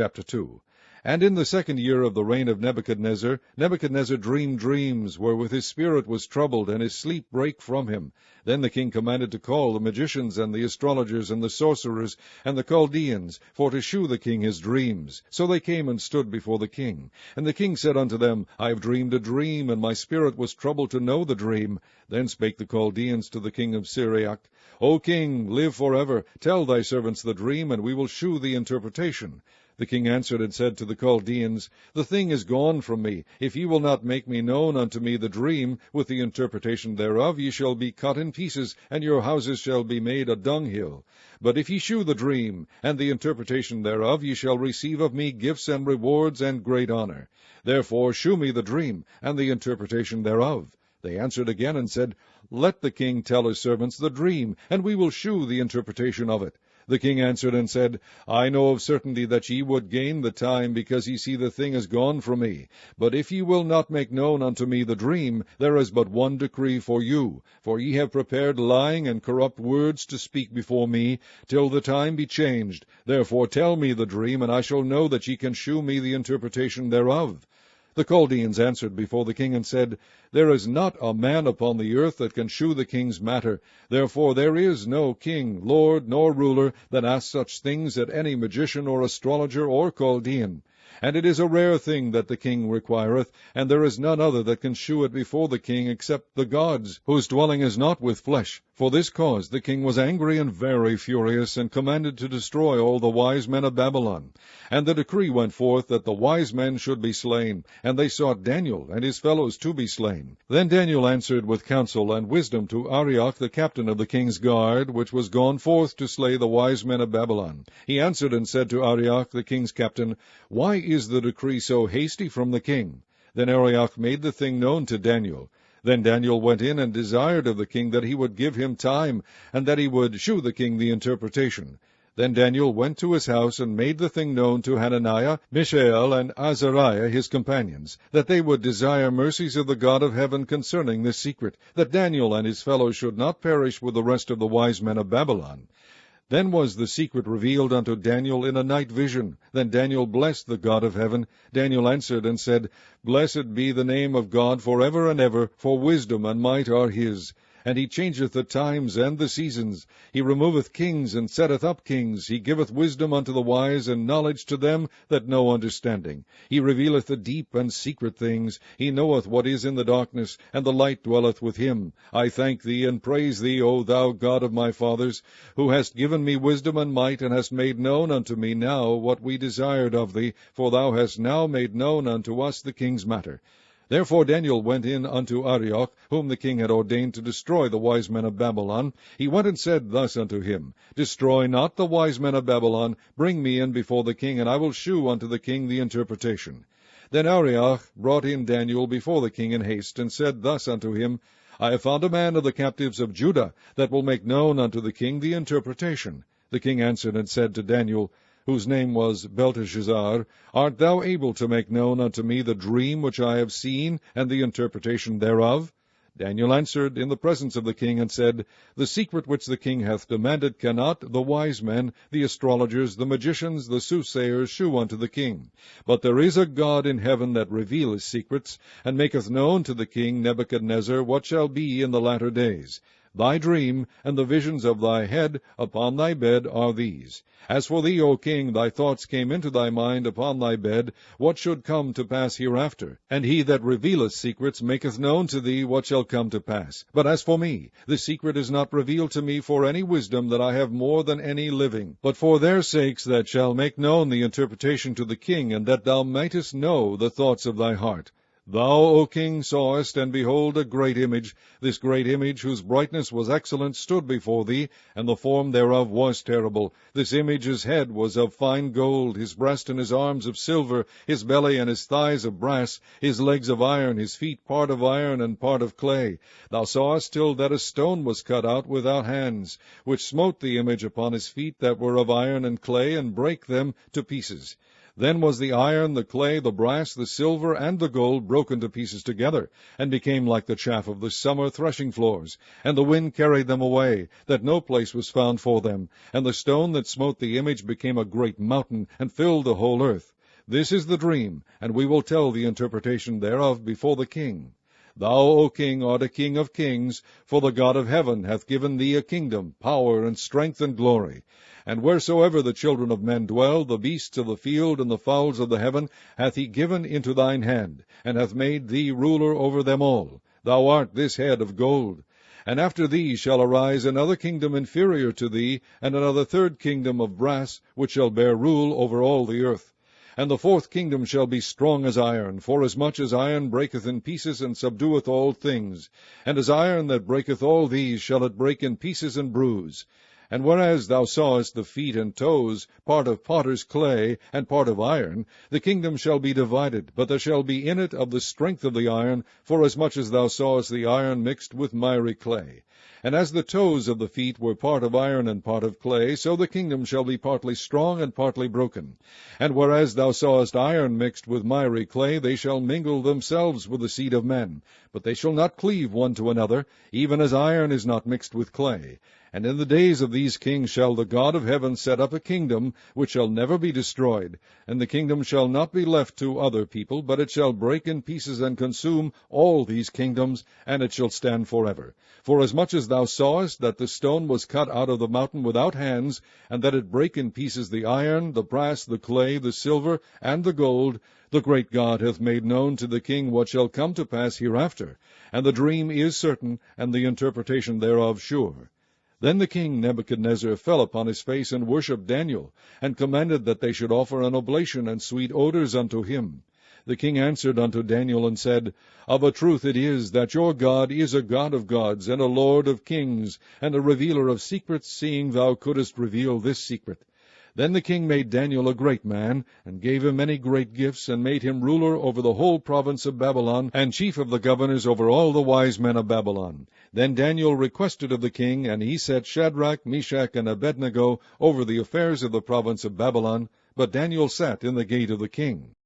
Chapter 2. And in the 2nd year of the reign of Nebuchadnezzar, Nebuchadnezzar dreamed dreams, wherewith his spirit was troubled, and his sleep brake from him. Then the king commanded to call the magicians, and the astrologers, and the sorcerers, and the Chaldeans, for to shew the king his dreams. So they came and stood before the king. And the king said unto them, I have dreamed a dream, and my spirit was troubled to know the dream. Then spake the Chaldeans to the king of Syriac, O king, live for ever. Tell thy servants the dream, and we will shew the interpretation. The king answered and said to the Chaldeans, The thing is gone from me. If ye will not make me known unto me the dream, with the interpretation thereof, ye shall be cut in pieces, and your houses shall be made a dunghill. But if ye shew the dream, and the interpretation thereof, ye shall receive of me gifts and rewards and great honor. Therefore shew me the dream, and the interpretation thereof. They answered again and said, Let the king tell his servants the dream, and we will shew the interpretation of it. The king answered and said, I know of certainty that ye would gain the time, because ye see the thing is gone from me. But if ye will not make known unto me the dream, there is but one decree for you. For ye have prepared lying and corrupt words to speak before me, till the time be changed. Therefore tell me the dream, and I shall know that ye can shew me the interpretation thereof. The Chaldeans answered before the king and said, There is not a man upon the earth that can shew the king's matter. Therefore there is no king, lord, nor ruler, that asks such things at any magician or astrologer or Chaldean. And it is a rare thing that the king requireth, and there is none other that can shew it before the king except the gods, whose dwelling is not with flesh. For this cause the king was angry and very furious, and commanded to destroy all the wise men of Babylon. And the decree went forth that the wise men should be slain, and they sought Daniel and his fellows to be slain. Then Daniel answered with counsel and wisdom to Arioch the captain of the king's guard, which was gone forth to slay the wise men of Babylon. He answered and said to Arioch the king's captain, Why is the decree so hasty from the king? Then Arioch made the thing known to Daniel. Then Daniel went in and desired of the king that he would give him time, and that he would shew the king the interpretation. Then Daniel went to his house, and made the thing known to Hananiah, Mishael, and Azariah his companions, that they would desire mercies of the God of heaven concerning this secret, that Daniel and his fellows should not perish with the rest of the wise men of Babylon. Then was the secret revealed unto Daniel in a night vision. Then Daniel blessed the God of heaven. Daniel answered and said, Blessed be the name of God for ever and ever, for wisdom and might are his. And he changeth the times and the seasons. He removeth kings, and setteth up kings. He giveth wisdom unto the wise, and knowledge to them that know understanding. He revealeth the deep and secret things. He knoweth what is in the darkness, and the light dwelleth with him. I thank thee, and praise thee, O thou God of my fathers, who hast given me wisdom and might, and hast made known unto me now what we desired of thee, for thou hast now made known unto us the king's matter. Therefore Daniel went in unto Arioch, whom the king had ordained to destroy the wise men of Babylon. He went and said thus unto him, Destroy not the wise men of Babylon. Bring me in before the king, and I will shew unto the king the interpretation. Then Arioch brought in Daniel before the king in haste, and said thus unto him, I have found a man of the captives of Judah, that will make known unto the king the interpretation. The king answered and said to Daniel, whose name was Belteshazzar, Art thou able to make known unto me the dream which I have seen, and the interpretation thereof? Daniel answered in the presence of the king, and said, The secret which the king hath demanded cannot the wise men, the astrologers, the magicians, the soothsayers shew unto the king. But there is a God in heaven that revealeth secrets, and maketh known to the king Nebuchadnezzar what shall be in the latter days. Thy dream and the visions of thy head upon thy bed are these. As for thee, O king, thy thoughts came into thy mind upon thy bed, what should come to pass hereafter. And he that revealeth secrets maketh known to thee what shall come to pass. But as for me, the secret is not revealed to me for any wisdom that I have more than any living, but for their sakes that shall make known the interpretation to the king, and that thou mightest know the thoughts of thy heart. Thou, O king, sawest, and behold, a great image. This great image, whose brightness was excellent, stood before thee, and the form thereof was terrible. This image's head was of fine gold, his breast and his arms of silver, his belly and his thighs of brass, his legs of iron, his feet part of iron and part of clay. Thou sawest till that a stone was cut out without hands, which smote the image upon his feet that were of iron and clay, and brake them to pieces. Then was the iron, the clay, the brass, the silver, and the gold broken to pieces together, and became like the chaff of the summer threshing floors. And the wind carried them away, that no place was found for them. And the stone that smote the image became a great mountain, and filled the whole earth. This is the dream, and we will tell the interpretation thereof before the king. Thou, O king, art a king of kings, for the God of heaven hath given thee a kingdom, power, and strength, and glory. And wheresoever the children of men dwell, the beasts of the field and the fowls of the heaven hath he given into thine hand, and hath made thee ruler over them all. Thou art this head of gold. And after thee shall arise another kingdom inferior to thee, and another third kingdom of brass, which shall bear rule over all the earth. And the fourth kingdom shall be strong as iron, forasmuch as iron breaketh in pieces, and subdueth all things. And as iron that breaketh all these shall it break in pieces and bruise. And whereas thou sawest the feet and toes, part of potter's clay, and part of iron, the kingdom shall be divided, but there shall be in it of the strength of the iron, forasmuch as thou sawest the iron mixed with miry clay. And as the toes of the feet were part of iron and part of clay, so the kingdom shall be partly strong and partly broken. And whereas thou sawest iron mixed with miry clay, they shall mingle themselves with the seed of men, but they shall not cleave one to another, even as iron is not mixed with clay. And in the days of these kings shall the God of heaven set up a kingdom, which shall never be destroyed. And the kingdom shall not be left to other people, but it shall break in pieces and consume all these kingdoms, and it shall stand forever. Forasmuch as thou sawest that the stone was cut out of the mountain without hands, and that it brake in pieces the iron, the brass, the clay, the silver, and the gold, the great God hath made known to the king what shall come to pass hereafter. And the dream is certain, and the interpretation thereof sure. Then the king Nebuchadnezzar fell upon his face, and worshipped Daniel, and commanded that they should offer an oblation and sweet odors unto him. The king answered unto Daniel, and said, Of a truth it is, that your God is a God of gods, and a Lord of kings, and a revealer of secrets, seeing thou couldest reveal this secret. Then the king made Daniel a great man, and gave him many great gifts, and made him ruler over the whole province of Babylon, and chief of the governors over all the wise men of Babylon. Then Daniel requested of the king, and he set Shadrach, Meshach, and Abednego over the affairs of the province of Babylon, but Daniel sat in the gate of the king.